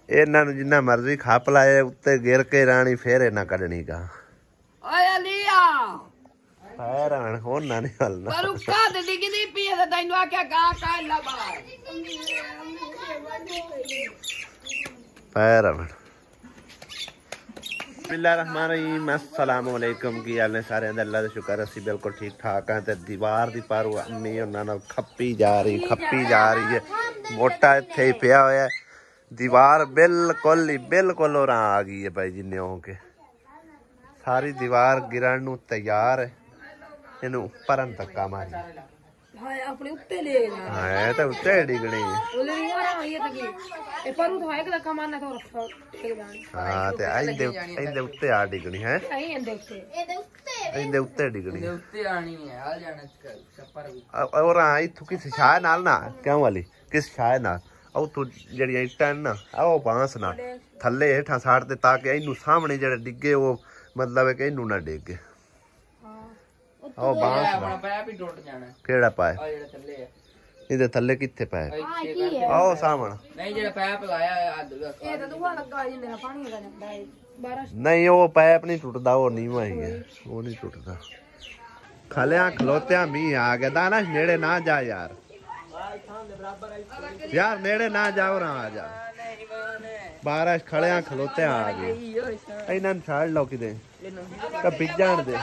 इन्हां नूं जिन्ना मर्जी खप लाए उत्ते गिर के राणी फिर इन्हां कढनी का हैरान होना नहीं हलना बिस्मिल्लाहिर्रहमानिर्रहीम अस्सलाम वालेकुम की हाल ने सारे अल्लाह दा शुक्र असी बिल्कुल ठीक ठाक हैं। ते दीवार दी पारू अम्मी उन्हां नाल खप्पी जा रही है मोटा इत्थे ही पिया होया दीवार बिल्कुल और आ गई है भाई जिन्ने हो के सारी दीवार गिरन नूं तैयार है। इनू परन धक्का मारी अपने उत्ते ले है तो उत्ते डिगनी हां ते इंदे उत्ते आ डिगनी है इंदे उत्ते डिगनी और हां इथु किस छाए नाल ना क्यों वाली किस छाए नाल ओ तू जड़ियां इट्टां ना ओ बांस ना थल्ले हेठां साड़ ते ताकि इनू सामने जेड़े डिगे वो मतलब है कि इनू ना डिगे ओ बांस अपना पैप ही टूट जाना केड़ा पाए आ जेड़ा थल्ले है इदे थल्ले किथे पाए आओ सामण नहीं जेड़ा पैप लाया ए तो दूआ लगा जिंदे पानी लगा जांदा है 12 नहीं वो पैप नहीं टूटदा वो नीवा ही है वो नहीं टूटदा खलिया खलोत्या मी आ गया दाना नेड़े ना जा यार नेड़े ना जाओ ना आ जा बारिश खड़िया खलोते आ गए इन्हां छाड़ लो किते पिज जान दे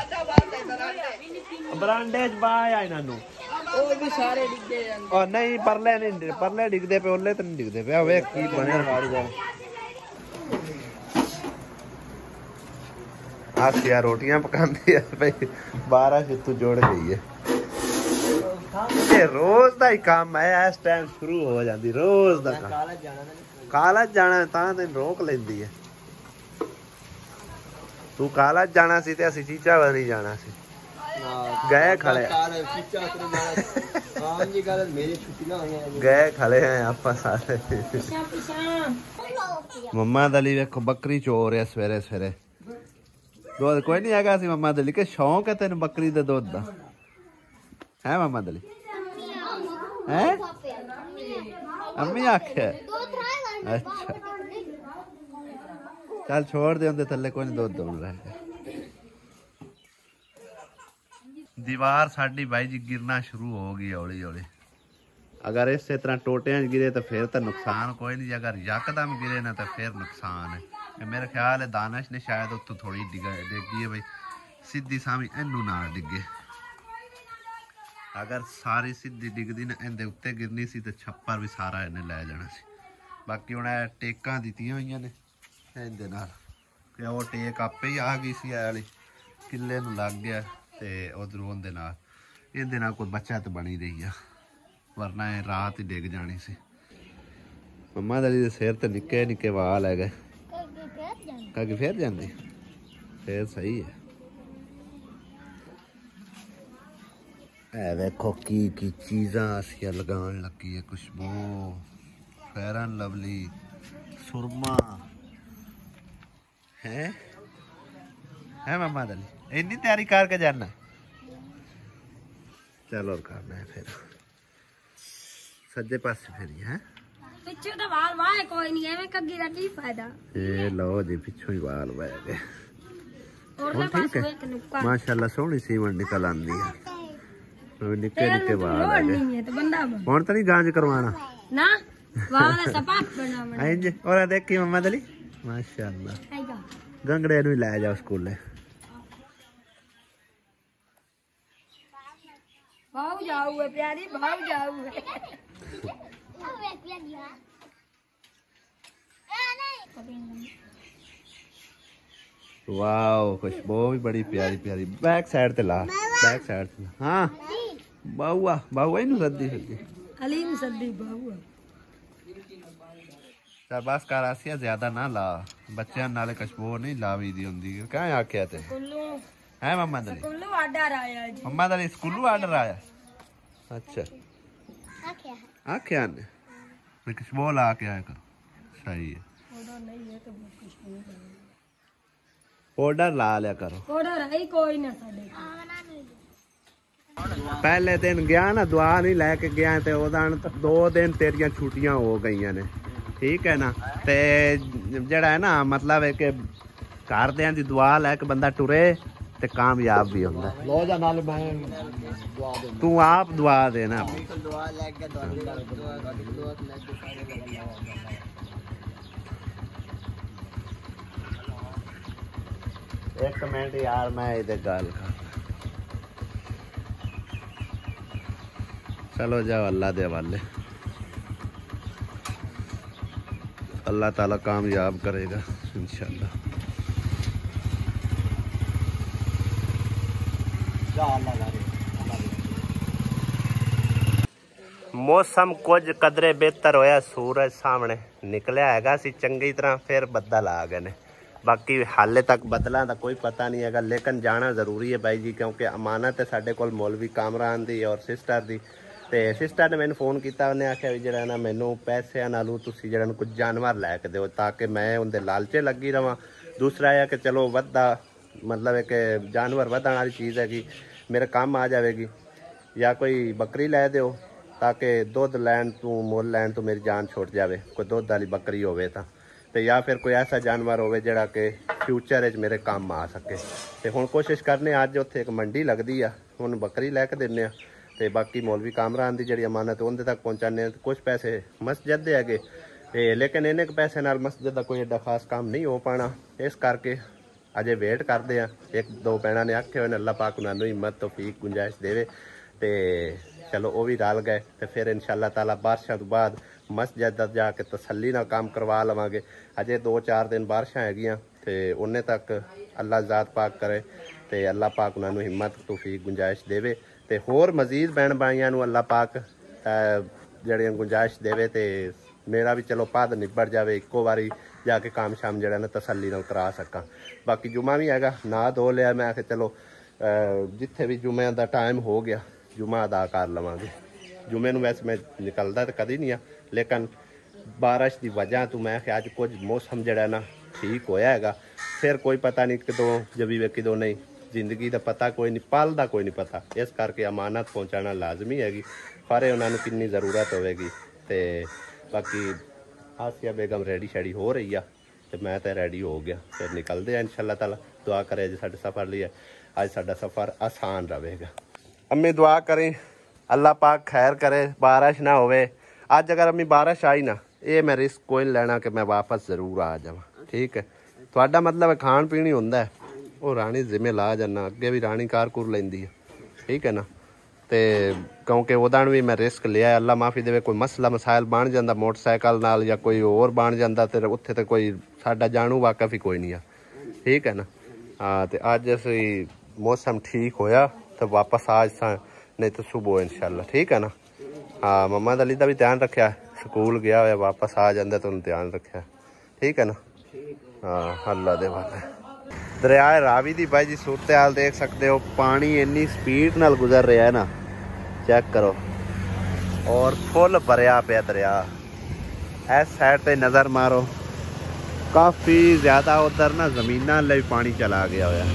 बरांडे च बाया इन्हां नूं ओ भी सारे डिगे जांदे ओ नहीं परले डिगदे पे ओले ते नहीं डिगदे पे वे की बनया सारी जा आसिया रोटियां पकांदी है भाई बारिश इतु जोड़ गई है ये रोज दा ही काम है इस टाइम शुरू हो जांदी रोज दा कालज जाना तां तेन रोक लेंदी है तू कालज जाना सी ते असी चीचा वाली जाना सी गए खड़े गए खड़े हैं आप सारे मम्मा दली वेखो बकरी चोर है सवेरे सवेरे दुध कोई नहीं हैगा सी मम्मा दली के शौक है तेन बकरी दे दुध दा है मम्मा दली है अम्मी आखे अच्छा चल छोड़ दे उनके थल्ले कोई नहीं दुध दौड़ रहा है दीवार साडी भाई जी गिरना शुरू हो गई हौली हौली अगर इस तरह टोटियां गिरे तो फिर तो नुकसान कोई नहीं अगर यकदम गिरे ना तो फिर नुकसान है मेरा ख्याल है दानिश ने शायद उत्तों थोड़ी डिगी है भाई सीधी सामी इनू ना डिगे अगर सारी सीधी डिगदी ना इहदे उत्ते गिरनी सी तो छप्पर भी सारा इन्हें लै जाना सी बाकी हुण टेकां दित्तियां होईयां ने इहदे नाल कि वो टेक आपे ही आ गई सी वाली किले नूं लग गया ते उधरों उहदे नाल इहदे नाल कोई बचत बनी रही है वरना रात ही डिग जानी सी मम्मा दली दे सिर ते निक्के निक्के वाल है गए कगी फिर जांदी फिर सही है देखो की चीज़ां असिया लगान लगी है खुशबू फेयर एंड लवली सुरमा है मम्मा दली इन्नी तैयारी करके जाना चलो और करना है फिर सज्जे पासे फिर है पिछू तो वाल वाए कोई नहीं है मैं कग्गी दा की फायदा ए लो जी पिछू ही वाल वाए गए और ठीक है माशाल्लाह सोहनी सीवन निकल आंदी है निक्के निक्के वाल है तो बंदा हुन तो नहीं जांच करवाना ना वाल सपाट बनावना इंज और देखी मम्मा दली माशाल्लाह गंगड़े नु ले जाओ स्कूले भाव जाऊ है प्यारी भाव जाऊ है वाओ खुशबू भी बड़ी प्यारी प्यारी बैक साइड ते ला बैक साइड ते हां बाहुआ नु सद्दी अली नु सद्दी बाहुआ शाबाश कर आसिया ज्यादा ना ला बच्चों नाले खुशबू नहीं लावी दी हुंदी क्या आख्या ते है मम्मा दली स्कूलों ऑर्डर आया जी मम्मा दली स्कूलों ऑर्डर आया अच्छा आख्या ने मैं खुशबू ला के आया करो सही है ऑर्डर नहीं है तो खुशबू ऑर्डर ला लिया करो ऑर्डर है कोई ना साडे ਪਹਿਲੇ ਦਿਨ ਗਿਆ ਨਾ ਦੁਆ ਨਹੀਂ ਲੈ ਕੇ ਗਿਆ ਤੇ ਉਹਦਾ 2 ਦਿਨ ਤੇਰੀਆਂ ਛੁੱਟੀਆਂ ਹੋ ਗਈਆਂ ਨੇ ਠੀਕ ਹੈ ਨਾ। ਤੇ ਜਿਹੜਾ ਹੈ ਨਾ ਮਤਲਬ ਹੈ ਕਿ ਘਰਦਿਆਂ ਦੀ ਦੁਆ ਲੈ ਕੇ ਬੰਦਾ ਟੁਰੇ ਤੇ ਕਾਮਯਾਬ ਵੀ ਹੁੰਦਾ। ਤੂੰ ਆਪ ਦੁਆ ਦੇਣਾ। एक मिनट यार मैं इधर गाल खा। चलो जाओ अल्लाह दे हवाले। अल्लाह ताला कामयाब करेगा इंशाल्लाह। मौसम कुछ कदरे बेहतर होया, सूरज सामने निकलिया हैगा सी चंगी तरह, फिर बदल आ गए ने। बाकी हाले तक बदलों का कोई पता नहीं है, लेकिन जाना जरूरी है भाई जी, क्योंकि अमानत है साढ़े कोल मौलवी कामरान दी और सिस्टर दी। ते सिस्टर ने मैंने फोन किया, उन्हें आख्या भी जरा ना मैनू पैसे नालों तुसीं जरा कुछ जानवर लैके दो ताकि मैं उनके लालचे लगी रहा। दूसरा है कि चलो वधा मतलब है कि जानवर वधण वाली चीज़ है कि मेरे काम आ जाएगी, या कोई बकरी लै दो ताकि दुध लैन तू मुल लैन तो मेरी जान छुट जाए, कोई दुध वाली बकरी होवे तो या फिर कोई ऐसा जानवर होवे जिहड़ा कि फ्यूचर मेरे काम आ सके। तो हुण कोशिश करने अज उत्थे एक मंडी लगती है, हुण बकरी लैके दिन्ने आ ते बाकी मौलवी कामरान की जिहड़ी अमानत उनके तक पहुँचाने। कुछ पैसे मस्जिद दे हैगे ते लेकिन इन्ने पैसे नाल मस्जिद का कोई एडा खास काम नहीं हो पाना, इस करके अजे वेट करते हैं। 1-2 भैनों ने आखे हुए अल्लाह पाक उन्होंने हिम्मत तौफीक गुंजाइश देवे ते चलो वो भी रल गए। तो फिर इंशाअल्लाह ताला बारिशों तो बाद मस्जिद जाके तसल्ली नाल काम करवा लवांगे। अजे 2-4 दिन बारिशां हैगियां ते उन्ने तक अल्लाह ज़ात पाक करे ते अल्लाह पाक उन्होंने हिम्मत तौफीक गुंजाइश देवे ते होर मजीद भैन भाइयों नूं अल्लाह पाक जड़ियां गुंजाइश देवे ते मेरा भी चलो पद निबड़ जाए, इक्को बारी जाके काम शाम जड़ा ना तसल्ली नाल करा सकां। बाकी जुमा भी हैगा, ना धो लिया मैं आखे चलो जिथे भी जुमे का टाइम हो गया जुमा अदा कर लवांगे। जुमे नूं वैसे मैं निकलदा तो कदी नहीं आ, लेकिन बारिश की वजह तो मैं आखे अज कुछ मौसम जड़ा ना ठीक होया हैगा, फिर कोई पता नहीं कदों जबी वे कदों नहीं, जिंदगी का पता कोई नहीं, पल का कोई नहीं पता। इस करके अमानत पहुँचाना लाजमी हैगी, पर उन्होंने कितनी ज़रूरत होगी। तो बाकी आसिया बेगम रेडी शेडी हो रही है तो मैं तो रेडी हो गया, फिर निकलते हैं इंशाअल्लाह ताला। दुआ करे अज साडे सफ़र लिए अज साडा सफ़र आसान रहेगा। अम्मी दुआ करें अल्लाह पाक खैर करे, बारिश ना होवे। अज अगर अम्मी बारिश आई ना, ये मैं रिस्क कोई नहीं लेना कि मैं वापस जरूर आ जावां, ठीक है। तुहाडा मतलब खाण पीण ही हुंदा है, वो राणी जिम्मे ला जाना, अगे भी राणी कार कुर लैंदी है, ठीक है ना। तो क्योंकि उदण भी मैं रिस्क लिया, अल्लाह माफ़ी देवे कोई मसला मसाइल बन जाता मोटरसाइकिल नाल या कोई होर बन जाता तो उत्थे तो कोई साडा जानू वाकफ ही कोई नहीं है, ठीक है ना। हाँ तो अज असी मौसम ठीक होया तो वापस आज सा, नहीं तो सुबह इंशाअल्लाह, ठीक है ना। हाँ मम्मा दली का भी ध्यान रखा, स्कूल गया होया वापस आ जाता तो ध्यान रखा, ठीक है ना। हाँ अल्लाह दे वाले। दरिया रावी की भाई जी सूरत हाल देख सकते हो, पानी इन्नी स्पीड नाल गुजर रहा है ना, चेक करो, और फुल भरिया पे दरिया। इस साइड पे नज़र मारो, काफ़ी ज़्यादा उधर ना जमीना ले पानी चला गया होया।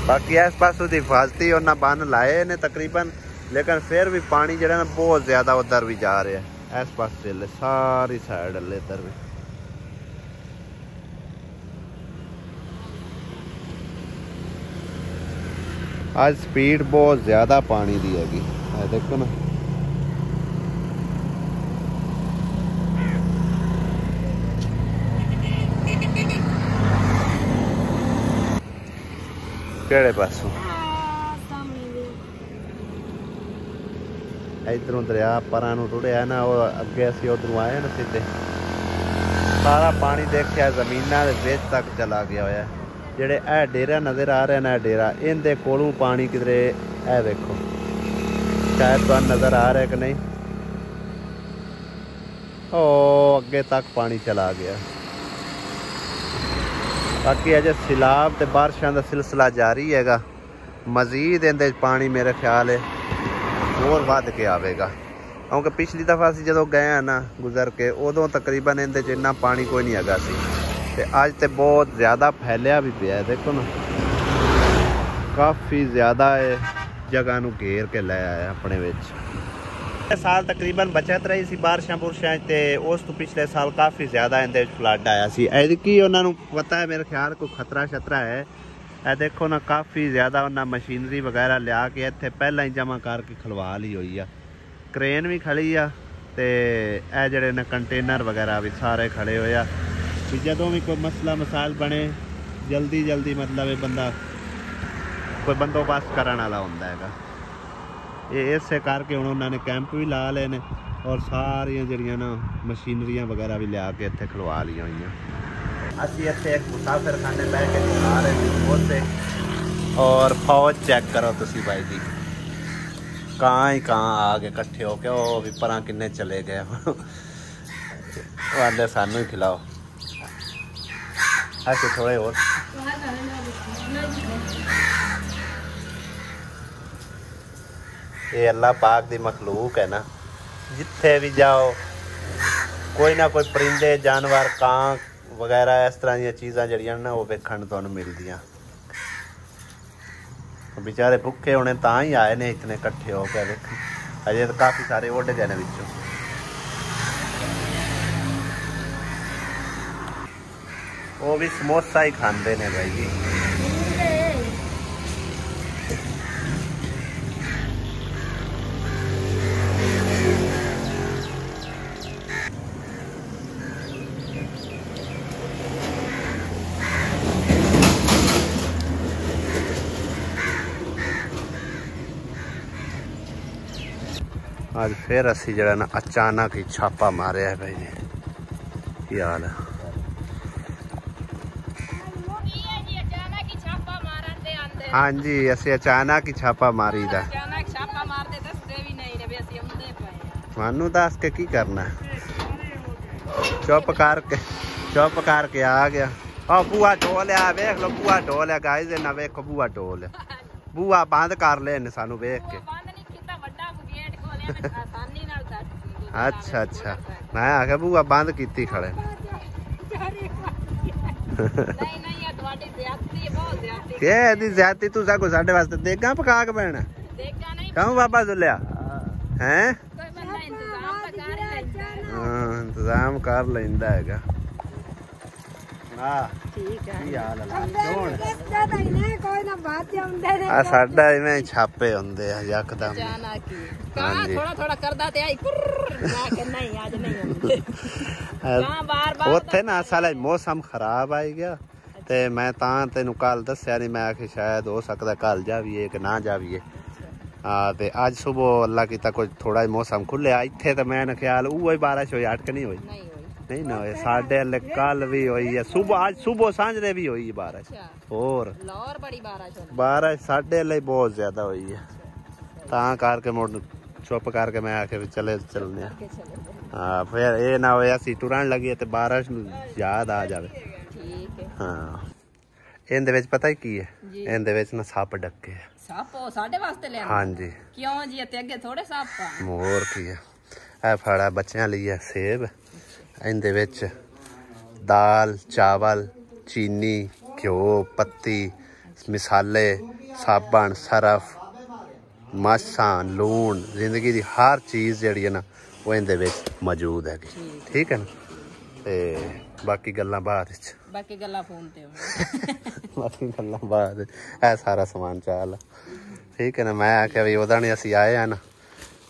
बाकी इस पासों की हिफाजती उन्हें बन लाए ने तकरीबन, लेकिन फिर भी पानी जो ना बहुत ज़्यादा उधर भी जा रहा है। इस पास सारी साइड इधर भी आज स्पीड बहुत ज़्यादा पानी की हैगी, देखो ना। केड़े पासों इधरों दरिया परां नूं रुड़िया ना, वो अगे असीं उधरों आए ना सीधे, सारा पानी देखिया जमीनां दे विच तक चला गया होया। जेड़े ए डेरा नज़र आ रहे ना, डेरा इनके कोलों पानी किधरे ए देखो, शायद तो नज़र आ रहा है कि नहीं, ओ अगे तक पानी चला गया। बाकी अजे सैलाब ते बारिशां दा सिलसिला जारी हैगा, मजीद इहदे पानी मेरे ख्याल है होर वध के आवेगा, क्योंकि पिछली दफ़ा असीं जदों गए हैं ना गुजर के, उदों तकरीबन इहदे च इन्ना पानी कोई नहीं हैगा सी, ते अज तो बहुत ज़्यादा फैलिया भी पिया है। देखो ना काफ़ी ज़्यादा है, ਜਗ੍ਹਾ ਨੂੰ ਘੇਰ ਕੇ ਲੈ ਆਇਆ ਆਪਣੇ ਵਿੱਚ। ਇਸ ਸਾਲ ਤਕਰੀਬਨ ਬਚਤ ਰਹੀ ਸੀ ਬਾਰਿਸ਼ਾਂ ਬੁਰਸ਼ਾਂ ਤੇ ਉਸ ਤੋਂ ਪਿਛਲੇ ਸਾਲ ਕਾਫੀ ਜ਼ਿਆਦਾ ਇਹਦੇ ਵਿੱਚ ਫਲੱਡ ਆਇਆ ਸੀ। ਐਤਕੀ ਉਹਨਾਂ ਨੂੰ ਪਤਾ ਹੈ ਮੇਰੇ ਖਿਆਲ ਕੋਈ ਖਤਰਾ ਸ਼ਤਰਾ ਹੈ। ਇਹ ਦੇਖੋ ਨਾ ਕਾਫੀ ਜ਼ਿਆਦਾ ਉਹਨਾਂ ਮਸ਼ੀਨਰੀ ਵਗੈਰਾ ਲਿਆ ਕੇ ਇੱਥੇ ਪਹਿਲਾਂ ਹੀ ਜਮ੍ਹਾਂ ਕਰਕੇ ਖਲਵਾ ਲਈ ਹੋਈ ਆ। ਕ੍ਰੇਨ ਵੀ ਖੜੀ ਆ ਤੇ ਇਹ ਜਿਹੜੇ ਨੇ ਕੰਟੇਨਰ ਵਗੈਰਾ ਵੀ ਸਾਰੇ ਖੜੇ ਹੋਏ ਆ ਵੀ ਜਦੋਂ ਵੀ ਕੋਈ ਮਸਲਾ ਮਸਾਇਲ ਬਣੇ ਜਲਦੀ ਜਲਦੀ ਮਤਲਬ ਇਹ ਬੰਦਾ ਕੋਈ ਬੰਦੋਬਸਤ ਕਰਨ ਵਾਲਾ ਹੁੰਦਾ ਹੈਗਾ। ਇਹ ਇਸੇ ਕਰਕੇ ਹੁਣ ਉਹਨਾਂ ਨੇ ਕੈਂਪ ਵੀ ਲਾ ਲਏ ਨੇ ਔਰ ਸਾਰੀਆਂ ਜਿਹੜੀਆਂ ਨਾ ਮਸ਼ੀਨਰੀਆਂ ਵਗੈਰਾ ਵੀ ਲਿਆ ਕੇ ਇੱਥੇ ਖਲਵਾ ਲਈਆਂ ਹੋਈਆਂ। ਅਸੀਂ ਇੱਥੇ ਇੱਕ ਮੁਸਾਫਿਰਖਾਨੇ ਬਹਿ ਕੇ ਦਿਖਾ ਰਹੇ ਸੀ ਸਮੋਸੇ ਔਰ ਫੌਜ ਚੈੱਕ ਕਰੋ ਤੁਸੀਂ ਬਾਈ ਜੀ, ਕਾਂ ਹੀ ਕਾਂ ਆ ਕੇ ਇਕੱਠੇ ਹੋ ਕੇ ਉਹ ਵੀ ਪਰਾਂ ਕਿੰਨੇ ਚਲੇ ਗਏ ਆਂਦੇ ਸਾਨੂੰ ਹੀ ਖਿਲਾਓ। ਅਸੀਂ ਥੋੜੇ ਹੋਰ ਇਹ ਅੱਲਾਹ ਪਾਕ ਦੀ ਮਖਲੂਕ ਹੈ ਨਾ, ਜਿੱਥੇ ਵੀ ਜਾਓ ਕੋਈ ਨਾ ਕੋਈ ਪਰਿੰਦੇ ਜਾਨਵਰ ਕਾਂ ਵਗੈਰਾ ਇਸ ਤਰ੍ਹਾਂ ਦੀਆਂ ਚੀਜ਼ਾਂ ਜਿਹੜੀਆਂ ਨਾ ਉਹ ਵੇਖਣ ਨੂੰ ਤੁਹਾਨੂੰ ਮਿਲਦੀਆਂ। बेचारे भुखे होने ता ही आए ने इतने इकट्ठे हो के देख, अजे तो काफी सारे उड़ गए ने विचों। वो भी समोसा ही खाते ने भाई जी। आज फिर असी जरा ना अचानक ही छापा मारे है भाई जी, की हाल है? हाँ जी असी अचानक ही छापा मारी दा। मानू दस के की करना है? चुप करके आ गया। ओ बुआ ढोल है, वेख लो बुआ ढोल है गाइस, ना वेखो बुआ ढोल है। बुआ बंद कर ले सानू वेख के। अच्छा अच्छा मैं आख्या बुआ बंद की खड़े। ज्यादती तू सब साडे वास्ते देगा पका के पैना कहूं बाबा जुलिया हैं? इंतजाम कर लेंदा हैगा। साडा इवें छापे हुंदे आ यकदम। उत्थे ना साला मौसम खराब आई गया ते मैं तां तेनू कल दस्या नहीं, मैं आखिर शायद हो सकता कल जावीए कि ना जावीए। हाँ ते अज सुबह अल्लाह कीता कुछ थोड़ा मौसम खुलिया इत्थे ते मैं ख्याल उही बारिश होई अटक नहीं हुई नहीं ना होए साडे अल्ले कल भी हुई है सुबह, आज सुबह सांझे भी हुई बारिश। और बारिश साडे अल्ले बहुत ज्यादा हुई है तां करके मुड़ चुप करके मैं आके चलने। हाँ फिर ये ना होया सी टुरन लगी ते बारिश याद आ जावे। हाँ इहदे विच पता ही की है, इहदे विच ना सप डके है। सप साडे वास्ते ले? हाँ जी। क्यों जी ते अगे थोड़े सप? मोर की है ए फड़ा बच्चों लिए सेब, इहदे विच दाल चावल चीनी घ्यो पत्ती मसाले साबन सरफ मासा लून जिंदगी की हर चीज़ जी है ना वो इहदे विच मौजूद है। ठीक है ना? ते बाकी गल्लां बाद विच बाकी गल्लां फोन ते बाकी गल्लां बाद ए सारा समान चाल। ठीक है ना? मैं आख्या भी ओदा नहीं असीं आए हैं ना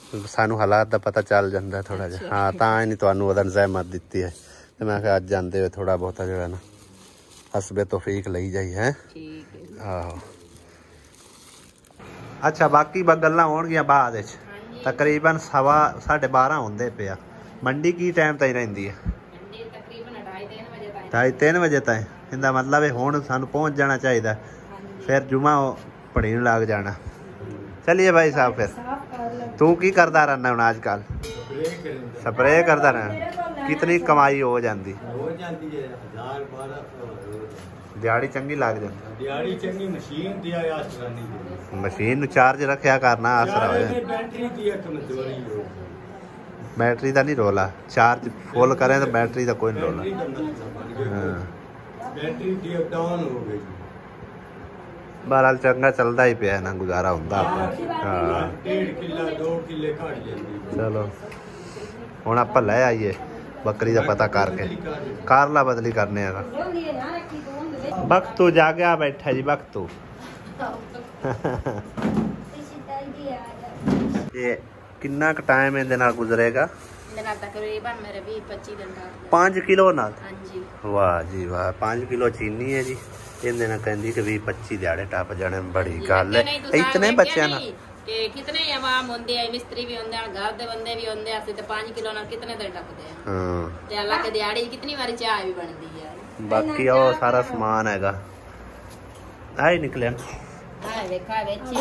सानू हालात का पता चल जाता थोड़ा जिहा। हाँ तां ही नहीं तुहानू ओदा ज़हमत दित्ती है ते मैं आख्या अज जांदे होए थोड़ा बहुता जो है ना हसबे तौफीक लई जाई है। आहो अच्छा बाकी गल्लां होणगियां बाद विच। तकरीबन 12:30 होंदे पे आ। मंडी की टाइम ताईं रहिंदी है? 2:30 बजे ताईं। इहदा मतलब है हुण सानू पहुंच जाना चाहिए, फिर जुमा पढ़ीन लग जाना। चलिए भाई साहब फिर तू की करता रहना हूँ आजकल? स्प्रे करता रहना। कितनी कमाई हो जाती? दिहाड़ी चंगी लग जाती? दिहाड़ी चंगी मशीन दिया मशीन चार्ज रखा करना आसरा हो। बैटरी का नहीं रोला, चार्ज फुल करें तो बैटरी का कोई नहीं रोला। हाँ बहरहाल चंगा चलता ही पिया ना, गुजारा होंदा हाँ। चलो हुण आपां लै आइए बकरी का पता करके कारला बदली करने का। बख्तू जागया बैठा जी बख्तू। ये कितना का टाइम इहदे नाल गुजरेगा? तकरीबन मेरे 20-25 दिन 5 किलो नाल। हाँ जी वाह जी वाह, 5 किलो चीनी है जी। इहदे नाल कहंदी कि 20-25 दिहाड़े टप जाने, बड़ी गल है। इतने बच्चे ना कि कितने आवाम होंदे है, मिस्त्री भी होंदे हैं, घर दे बंदे भी होंदे हैं, ते 5 किलो नाल कितने दिन टपदे हैं। हां ते अल्लाह के दिहाड़ी कितनी बारी चाय भी बनदी है। बाकी वो सारा सामान हैगा आई निकले। हां देखा वेची।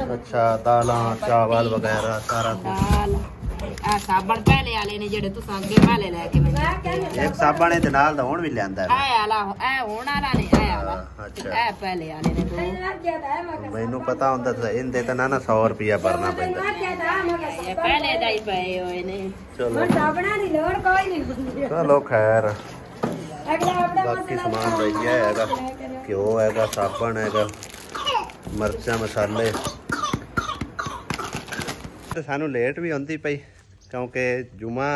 अच्छा दालां चावल वगैरह सारा दाल आ साबण पहले वाले ने जेड़े तुस अगे पहले लेके एक साबण दे नाल दा हुण भी लेंदा है। आ वाला ए हुण वाला नहीं आया वाला। अच्छा ए पहले वाले ने तो मैनू पता हुंदा था इंदे ता ना 100 रुपया भरना पैंदा। ये पहले दा ही पए होए ने। चलो साबणा दी लोड़ कोई नहीं। चलो खैर बाकी सामान भैया हैगा, घ्यो हैगा, साबण हैगा, मिर्चा मसाले। सानू लेट भी आती पई क्योंकि जुमा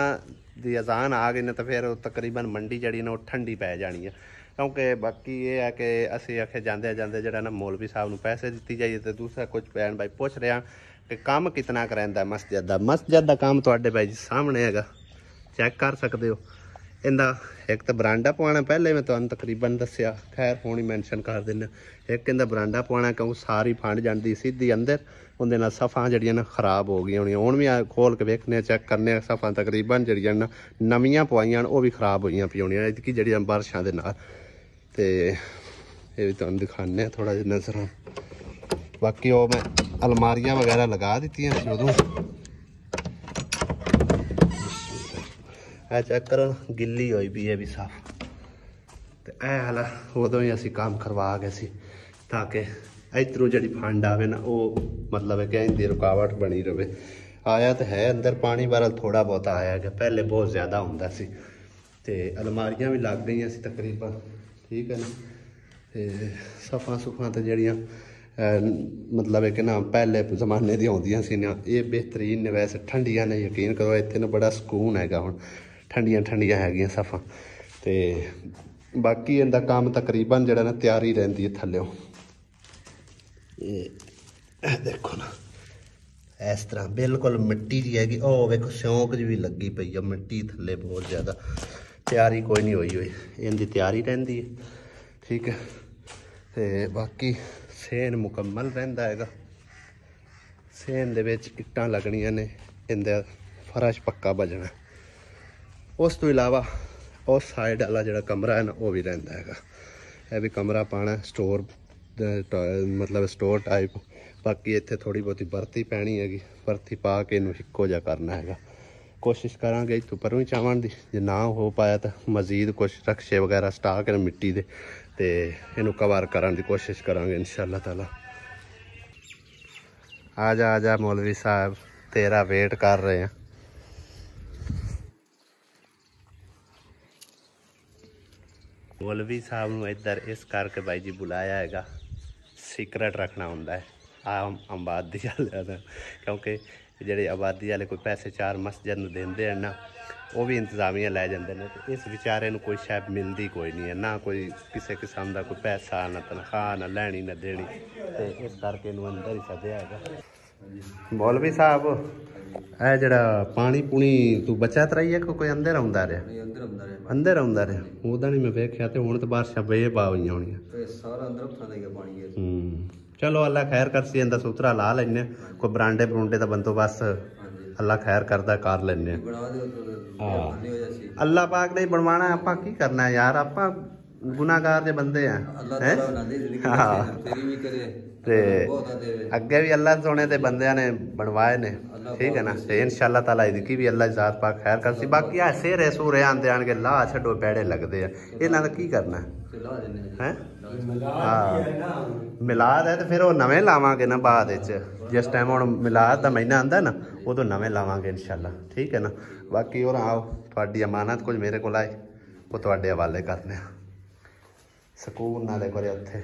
दी अजान आ गई ने, तो फिर तकरीबन मंडी जड़ी ने ठंडी पै जानी है। क्योंकि बाकी ये है कि असी आखे जाते जाते जरा ना मौलवी साहब नूं पैसे दिती जाइए। तो दूसरा कुछ भैन भाई पूछ रहा कि काम कितना करांदा मस्जिद का। मस्जिद का काम तुहाडे भाई जी सामने हैगा, चैक कर सकते हो। इंदा एक तो बरांडा पवाना, पहले मैं तुहानूं तकरीबन दस्सिया, खैर हुण ही मैंशन कर दिंदा। एक इंदा बरांडा पवाना क्योंकि सारी फंड जाती सीधी अंदर, उहदे नाल सफ़ां जड़ियां ना खराब हो गई होनी। हुण भी खोल के वेखने चैक करने सफ़ां तकरीबन जड़ियां ना नवीआं पवाइयां वो भी खराब होईयां पई होणियां इतकी जड़ियां बारिशां दे नाल। ते ये भी तुहानूं दिखाने थोड़ा जिहा नज़र। बाकी वो मैं अलमारियां वगैरह लगा दित्तियां सी उदों। चेक करो गिल्ली होई भी है भी साफ। तो यह हाल उदों ही असी काम करवा गए सी ताकि इधरों जी फंड आवे ना वो मतलब है कि इनकी रुकावट बनी रहे। आया तो है अंदर पानी बारल थोड़ा बहुत आया है, पहले बहुत ज़्यादा होंदा सी। ते अलमारियां भी लग गई सी तकरीबन, ठीक है ना। ते सफ़ा सुफा तो जड़ियाँ मतलब है कि ना पहले जमाने दी आउंदियां सी ना, ये बेहतरीन ने। वैसे ठंडियां ने, यकीन करो इत्थे ना बड़ा सुकून हैगा हुण, ठंडियां ठंडियां हैगियां सफ़ा। ते बाकी इनका काम तकरीबन जड़ा ना तैयारी रहिंदी है थल्लों। ये देखो ना इस तरह बिल्कुल मिट्टी जी हैगी। ओ वेखो स्योंक जी भी लगी पई है, मिट्टी थल्ले बहुत ज़्यादा। तैयारी कोई नहीं हुई इनकी तैयारी रहिंदी है, ठीक है। ते बाकी सेन मुकम्मल रहिंदा हैगा। सेन दे विच इट्टां लगनियां ने, इंदा फर्श पक्का बजना। उस तो इलावा उस साइड वाला जो कमरा है ना वो भी रहिंदा हैगा। यह भी कमरा पाना स्टोर मतलब स्टोर टाइप। बाकी इत्थे थोड़ी बहुती बरती पैनी हैगी, बरती पा के इनू इक्को जिहा करना हैगा। कोशिश करांगे इत्थों परों ही चावण दी, जे ना हो पाया तो मजीद कुछ रक्शे वगैरह स्टा के मिट्टी दे ते इनू कवर करन दी कोशिश करांगे इंशाअल्लाह ताला। आजा मौलवी साहब तेरा वेट कर रहे हैं। मौलवी साहब नूं इधर इस करके भाई जी बुलाया हैगा, सीक्रेट रखना होंदा है आम आबादी वाले दा, क्योंकि जेह्ड़े आबादी वाले कोई पैसे चार मस्जिद नूं देंदे हैं ना, वो भी इंतजामिया लै जांदे ने। इस बेचारे नूं कोई शै मिलदी कोई नहीं है, ना कोई किसी किस्म का कोई पैसा, ना तनख्वाह, ना लैनी ना देनी। ते इस करके इनूं अंदर ही सद्दिया हैगा। मौलवी साहब ए जड़ा पानी पुनी तू बचा तराइए कोई अंदर आउंदा रहा? अंदर आउंदा रहा ओदा नहीं मैं वेख्या। ते हुण ते बारिशां बेबा होईयां होणियां सारा अंदर उठा देगा पानी। चलो अल्लाह खैर करसी, इंदा सूतरा ला लैने। कोई बरांडे बरूंडे का बंदोबस्त अल्लाह खैर करदा कर लैने। हाँ अल्लाह पाक ने बनवाना, आपां की करना है यार, आपां गुनाहगार जे बंदे हैं। हाँ ते अगे भी अल्लाह सोने दे बंदियां ने बनवाए ने, ठीक है ना। ते इंशाअल्लाह ताला इहदी भी अल्लाह जात पाक खैर करसी। बाकी आ सेरे सूरे आंदे आन के ला छड्डो पैड़े लगदे आ, इन्हां दा की करना है? हाँ मिलाद है तो फिर वो नवें लावांगे ना बाद जिस टाइम हुण मिलाद दा महीना आंदा ना उदों नवें लावांगे इंशाअल्लाह, ठीक है ना। बाकी और आओ तुहाडी अमानत कुछ मेरे कोल आए वो तुहाडे हवाले करने सकून नाल एक बारी उत्थे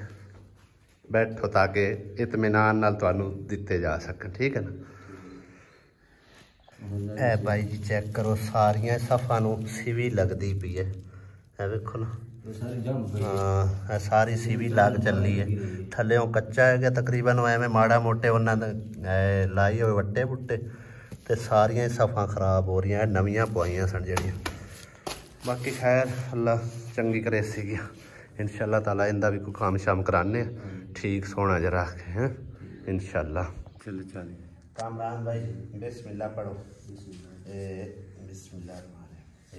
बैठो ताकि इत्मीनान नाल तुहानू दिते जा सकन। ठीक है ना। ए भाई जी चेक करो सारिया सफा नू सीवी लगती पई है वेखो ना। हाँ सारी सीवी लग चली है। थल्ले कच्चा है तकरीबन एवं माड़ा मोटे उन्होंने लाई हुए वट्टे बुट्टे तो सारिया सफा खराब हो रही नवियां पवाइया सन जड़ियाँ। बाकी खैर अल्लाह चंगी करे सी इंशाअल्लाह ताला इनका भी कोई काम शाम कराने ठीक सोना जरा के हैं इंशाअल्लाह। चलो चल कामरान भाई बिस्मिल्लाह पढ़ो। बिस्मिल्लाह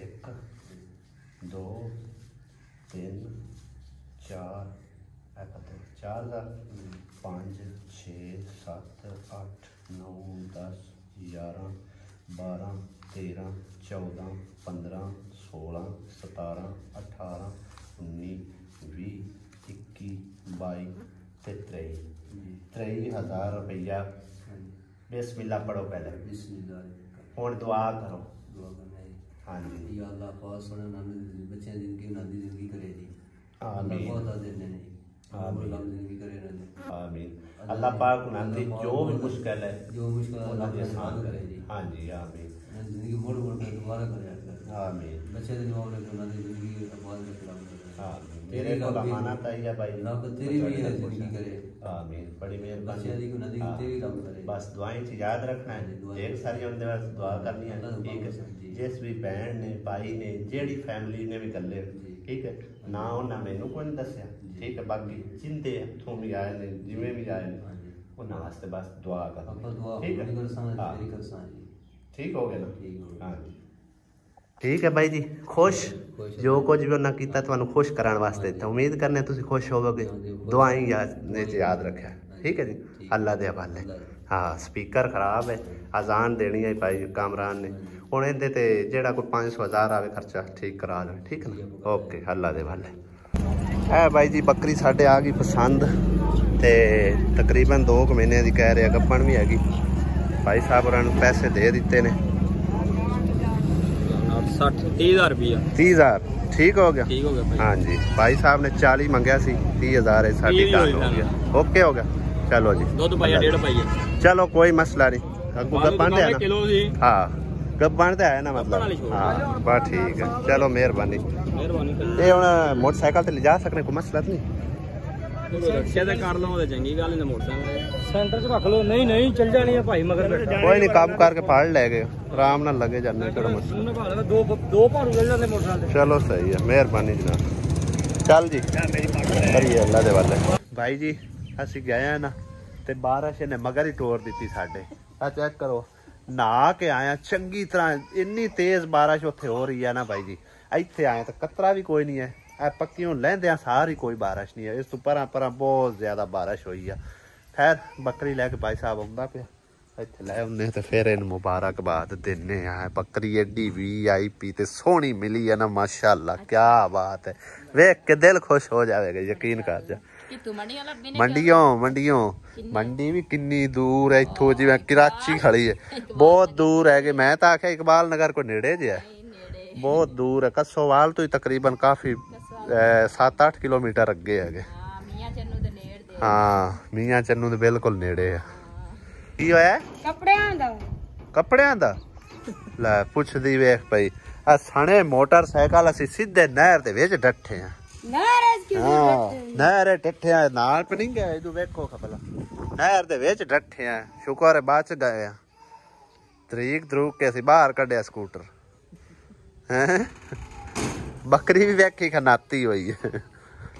1 2 3 4 4 5 6 7 8 9 10 11 12 13 14 15 16 17 18 19 20 21 22 ते 23,000 रुपया। बिस्मिल्लाह पढ़ो पहले। हुण दुआ करो। हाँ जी अल्लाह पाक सोने बच्चे जिंदगी करे जी। आमीन आमीन। अल्लाह पाक उन्हें जो भी मुश्किल है उन्हें आसान करे जी। हाँ जी आमीन। जिंदगी मोड़ मोड़ के दोबारा करे। आमीन। बच्चे दी दुआ करे उन्हें जिंदगी आबाद करे। आमीन। मेरे को अमानत आई है भाई रब तेरी भी जिंदगी करे। आमीन। बड़ी मेहरबानी बच्चे दी को नदी तेरी रब करे। बस दुआएं च याद रखना है एक सारी उनके वास्ते दुआ करनी है। ठीक है जिस भी भैन ने भाई ने जेड़ी फैमिली ने भी कले ठीक है ना उन्हें मैनू कोई नहीं दसिया। ठीक है बाकी चिंते इतों भी आए ने जिमें भी आए उन्होंने वास्ते बस दुआ कर। ठीक है ठीक हो गया ना। हाँ जी ठीक है भाई जी खुश जो कुछ भी उन्हें किया तुहानू खुश कराने वास्ते तो उम्मीद करने तुसीं खुश होवोगे। दुआएं याद रखा। ठीक है जी अल्लाह दे हवाले। हाँ स्पीकर खराब है अजान देनी है भाई कामरान ने हुण इहदे ते जेड़ा कोई 500,000 आवे खर्चा ठीक करा लो। ठीक है ना। ओके अल्लाह दे हवाले। है भाई जी बकरी साढ़े आ गई पसंद ते तकरीबन 2 महीने की कह रहे गब्बन भी हैगी। भाई साहब उन्होंने पैसे दे दिते ने 30,000 रुपया। 30,000 ठीक हो गया। ठीक हो गया। हाँ जी भाई साहब ने 40 मंगया सी 30,000 साडी डन हो गया। ओके हो गया। चलो जी दूध पाइया 1.5 पाइया। चलो कोई मसला नहीं अगू गब्बन है ना। हाँ गब्बन तो है ना मतलब। हाँ बस ठीक है चलो मेहरबानी। ये हुण मोटरसाइकिल ते ले जा सकने कोई मसला तो नहीं। रिक्शे ते कर लो ते चंगी गल नहीं मोटरसाइकिल सेंटर च रख लो। नहीं नहीं चल जानी है भाई मगर कोई नहीं काम करके फाड़ ले गए आराम नाल लगे जाने केड़ा मसला। दो भाड़ू चल जाते मोटरसाइकिल। चलो सही है मेहरबानी जनाब। चल जी करिए अल्लाह दे वाले। भाई जी असी गए ना ते बारिश ने मगर ही टोर दी साडे। चेक करो नहा के आया चंगी तरह इन्नी तेज बारिश उत्थे हो रही है ना भाई जी। इत्थे आए तो कतरा भी कोई नहीं है पक्कियों लैंदे सारी कोई बारिश नहीं है। इस तो परा परा बहुत ज्यादा बारिश हुई है। खैर बकरी लैके भाई साहब आंदा पिया इत्थे लै उन्हें तो फिर इन मुबारकबाद देने आ। बकरी एडी VIP ते सोहनी मिली है ना माशाअल्लाह क्या बात है। वेख के दिल खुश हो जाएगा यकीन कर जा। मंडियों मंडी भी किन्नी दूर है इत्थों जिवें कराची खड़ी है बहुत दूर है कि मैं तो आख्या इकबाल नगर को नेड़े जे है बहुत दूर है। कसोवाल तो ही तकरीबन काफी 7-8 किलोमीटर अगे है। हाँ मियां चन्नू तो बिल्कुल नेड़े है। की होया कपड़ियां दा लै पुछदी वेख पई आ सने मोटरसाइकिल असी सीधे नहर दे विच डट्ठे हैं। नहर डट्ठे नाल पे नहीं गए तू वेखो खबला नहर दे विच डट्ठे हैं। शुक्र है बच गए तरीक द्रूक के असी बाहर कढ़िया स्कूटर हैं। बकरी भी वेखी खनाती हुई है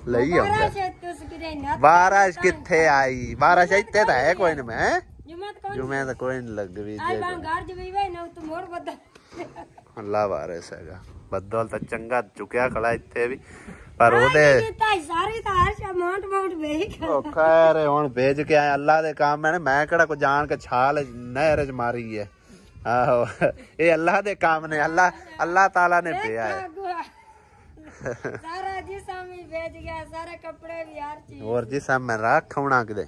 लई आंदा। बारिश किथे आई बारिश इत्थे तो है कोई नहीं। मैं जुमे तो कोई नहीं लग भी अल्लाह बारिश हैगा बदल तो चंगा चुकिया खड़ा इत्थे भी पर ओदे खैर हुण भेज के आए अल्लाह दे काम है। मैं केड़ा कोई जान के छाल नहर च मारी है। आहो ये अल्लाह दे काम ने अल्लाह ताला ने दिया है। सारा जिस्म ही बेच गया सारे कपड़े भी हर चीज और जिस्म में रख होना किदे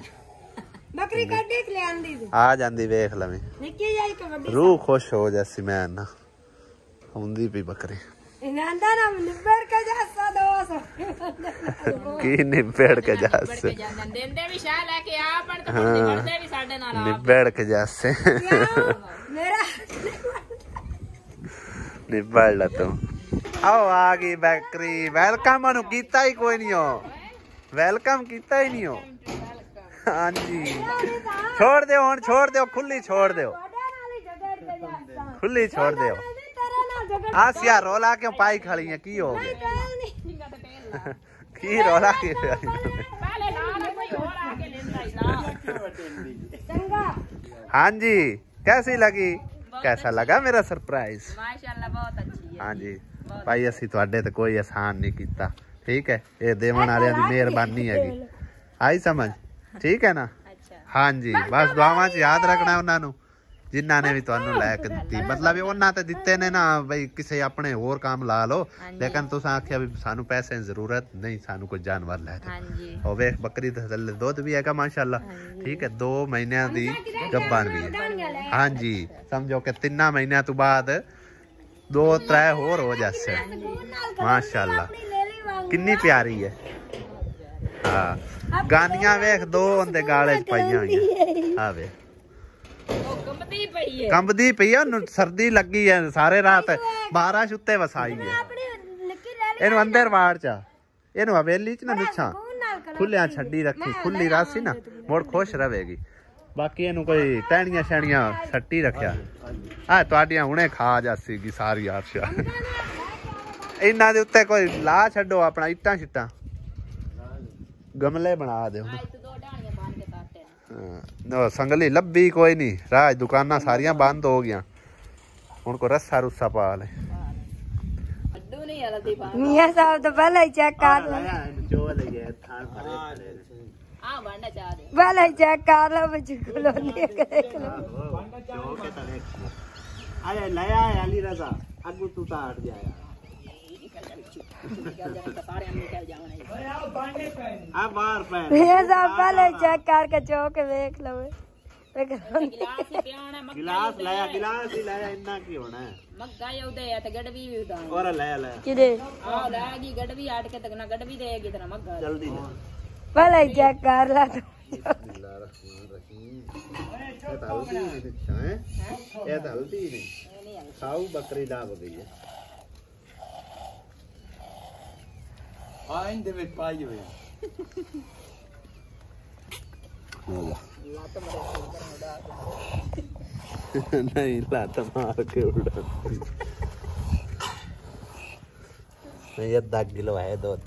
बकरी कड्डी के ले आंदी आ जांदी वेख लवे निक्की जाई के बड़ी रूह खुश हो जैसी मैं ना आंदी भी बकरी इनांदा ना निबर के जैसा दो ਕੀ ਨਿਬੜ ਕੇ ਜੱਸ ਦਿੰਦੇ ਵੀ ਸ਼ਾਹ ਲੈ ਕੇ ਆ ਪਰ ਤਾਂ ਨਿਬੜਦੇ ਵੀ ਸਾਡੇ ਨਾਲ ਆਪ ਨਿਬੜ ਕੇ ਜੱਸ ਮੇਰਾ ਨਿਬੜ ਲਾ ਤੂੰ ਆਓ ਆ ਗਈ ਬੈਕਰੀ ਵੈਲਕਮ ਨੂੰ ਕੀਤਾ ਹੀ ਕੋਈ ਨਹੀਂ ਹੋ ਵੈਲਕਮ ਕੀਤਾ ਹੀ ਨਹੀਂ ਹੋ ਹਾਂਜੀ ਛੋੜ ਦਿਓ ਹੁਣ ਛੋੜ ਦਿਓ ਖੁੱਲੀ ਛੋੜ ਦਿਓ ਖੁੱਲੀ ਛੋੜ ਦਿਓ ਆਸਿਆ ਰੋਲਾ ਕਿਉਂ ਪਾਈ ਖੜੀ ਹੈ ਕੀ ਹੋ ਗਿਆ ਕੀ ਰੋਲਾ ਕੀ ਪਹਿਲੇ ਨਾਲ ਕੋਈ ਹੋਰ ਆ ਕੇ ਲੈਂਦਾ हाँ जी कैसी लगी कैसा लगा मेरा सरप्राइज ਮਾਸ਼ਾਅੱਲਾ ਬਹੁਤ ਅੱਛੀ ਹੈ हाँ जी भाई असी तुहाडे ते कोई एहसान नहीं कीता ठीक है ये देवन वालियां दी मेहरबानी हैगी आई समझ ठीक है ना ਅੱਛਾ हाँ जी बस दुआवां च याद रखना उन्हां नू जिन्हां ने भी तुहानू लै के दित्ती मतलब उन्हां ते दित्ते ने ना भाई किसी अपने होर काम ला लो लेकिन तुसां आख्या भी सानू पैसे दी जरूरत नहीं सानू कोई जानवर लै दो ਹਾਂਜੀ और वेख बकरी दे थल्ले दुध भी हैगा माशाल्लाह ठीक है 2 महीनों दी गब्बन भी है हाँ जी समझो कि 3 महीनों तो बाद 2-3 होर हो जासे माशाल्लाह कितनी प्यारी है हाँ गानियां वेख 2 उनदे गाले च पाइयां होइयां आ वे ਉਹ ਕੰਬਦੀ ਪਈ ਹੈ कंबदी पई है ओनू सर्दी लगी है सारे रात बारिश उत्ते वसाई है ਇਹਨੂੰ ਅੰਦਰ ਵਾੜ ਚਾ ਇਹਨੂੰ ਹਵੇਲੀ ਚ ਨਾ ਮਿੱਛਾਂ ਖੁੱਲਿਆਂ ਛੱਡੀ ਰੱਖੀ ਖੁੱਲੀ ਰਾਸੀ ਨਾ ਮੋੜ ਖੁਸ਼ ਰਵੇਗੀ ਬਾਕੀ ਇਹਨੂੰ ਕੋਈ ਟਹਿਣੀਆਂ ਸ਼ੈਣੀਆਂ ਛੱਟੀ ਰੱਖਿਆ ਆ ਤੁਹਾਡੀਆਂ ਹੁਣੇ ਖਾ ਜਾਸੀਗੀ ਸਾਰੀ ਆਰਸ਼ਾ ਇਹਨਾਂ ਦੇ ਉੱਤੇ ਕੋਈ ਲਾ ਛੱਡੋ ਆਪਣਾ ਇੱਟਾਂ ਛਿੱਟਾਂ ਗਮਲੇ ਬਣਾ ਦਿਓ ਅੱਜ ਦੋ ਢਾਣੀਆਂ ਬੰਨ ਕੇ ਕਾਟੇ नो संगली लब्बी कोई नहीं राज दुकाना सारियां बंद हो गया हुण को रस्सा रुस्सा पा ले ਅੱਡੂ ਨਹੀਂ ਹਲਦੀ ਪਾ मियां साहब तो पहले ही चेक कर लो ਆ ਬੰਨਾ ਚਾਹ ਦੇ पहले ही चेक कर लो मुझे कॉलोनी देख लो अरे नया है अली रजा अगू तू ता हट जाया ਸਾਰੇ ਅੰਦਰ ਚੱਲ ਜਾਵਣੇ आ बाहर पे मियां साहब पहले ही चेक करके चौक देख लो ਗਿਲਾਸ ਹੀ ਪਿਆਣਾ गिलास लाया गिलास ही लाया इन्ना की होना है ਮੱਗਾ ਉਹਦੇ ਆ ਤੇ ਗੜਵੀ ਵੀ ਉਦਾਂ और लाया लाया किदे ਆ ਲੈ ਗਈ ਗੜਵੀ ਆਟ ਕੇ ਤੱਕ ਨਾ ਗੜਵੀ ਦੇਗੀ ਤੇਰਾ ਮੱਗਾ जल्दी ले पहले ही चेक कर लो ये तो हल्दी नहीं अच्छा है ये तो हल्दी नहीं खाऊ बकरी दाब गई है ਹਾਂ ਇਹਦੇ ਵਿੱਚ ਪਾਈ ਹੋਈ नहीं लात मार के उड़ा ये 10 किलो है दूध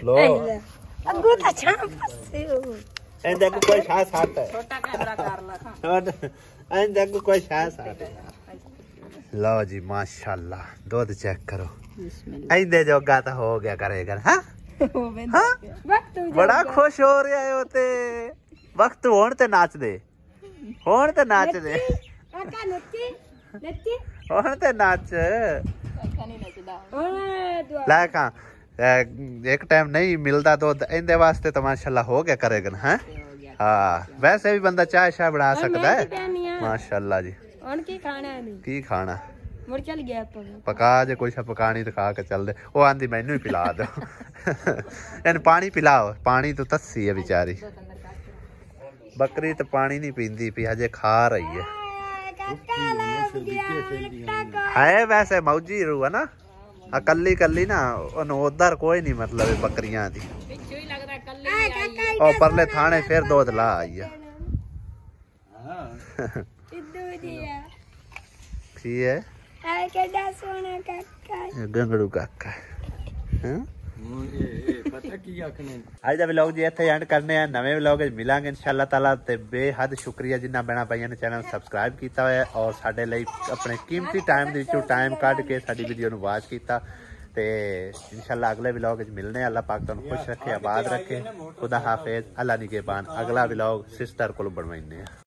लो अगू तो छाप से ऐ देखो कोई छा साट है ਛੋਟਾ ਕੈਮਰਾ ਕਰ ਲਾ ਖਾ ऐ देखो कोई छा साट है लो जी माशाल्लाह दूध चेक करो ऐ जोगा तो हो गया करेगा हाँ हाँ वक्त बड़ा खुश हो रहा है होते वक्त होने ते नाच दे होने ते नाच दे आका नच्ची नच्ची होने ते नाच ਕੱਖਾ ਨਹੀਂ ਨੱਚਦਾ ओए दुआ ला का एक टाइम नहीं मिलता तो इंदे वास्ते तो माशाल्लाह हो गया करेगा हैं हाँ वैसे भी बंदा चाय शाय बना सकता है माशाल्लाह जी उनकी खाना नहीं की खाना मुड़ चल गया अपन पका जे कोई सा पकानी तो खा के चल दे वो आंधी मैनू ही पिला दो इन पानी पिलाओ पानी तो तस्सी है बेचारी बकरी तो पानी नहीं पींदी पी हजे खा रही है है वैसे मौजी रू है ना कली कली ना उधर कोई नहीं मतलब बकरियां दी ਪਿੱਛੋਂ ਹੀ ਲੱਗਦਾ ਕੱਲੀ ਆਈ और परले थाने फिर दूध ला आई है इदू दिया की है आए केडा सोना काका गंगड़ू काका हैं ਪਤਾ ਕੀ ਆਖਣੇ ਅੱਜ ਦਾ ਵਲੌਗ ਜੀ ਇੱਥੇ ਐਂਡ ਕਰਨੇ ਆ ਨਵੇਂ ਵਲੌਗ ਵਿੱਚ ਮਿਲਾਂਗੇ ਇਨਸ਼ਾਅੱਲਾ ਤਾਲਾ ਤੇ ਬੇਹੱਦ ਸ਼ੁਕਰੀਆ ਜਿੰਨਾ ਬਣਾ ਪਾਈਆਂ ਨੇ ਚੈਨਲ ਸਬਸਕ੍ਰਾਈਬ ਕੀਤਾ ਹੋਇਆ ਔਰ ਸਾਡੇ ਲਈ ਆਪਣੇ ਕੀਮਤੀ ਟਾਈਮ ਦੇ ਵਿੱਚੋਂ ਟਾਈਮ ਕੱਢ ਕੇ ਸਾਡੀ ਵੀਡੀਓ ਨੂੰ ਵਾਚ ਕੀਤਾ ਤੇ ਇਨਸ਼ਾਅੱਲਾ ਅਗਲੇ ਵਲੌਗ ਵਿੱਚ ਮਿਲਨੇ ਅੱਲਾਹ ਪਾਕ ਤੁਹਾਨੂੰ ਖੁਸ਼ ਰੱਖੇ ਆਬਾਦ ਰੱਖੇ ਖੁਦਾ ਹਾਫਿਜ਼ ਅੱਲਾ ਨਿਗਹਿਬਾਨ ਅਗਲਾ ਵਲੌਗ ਸਿਸਟਰ ਕੋਲ ਬਣਵਾਈਨੇ ਆ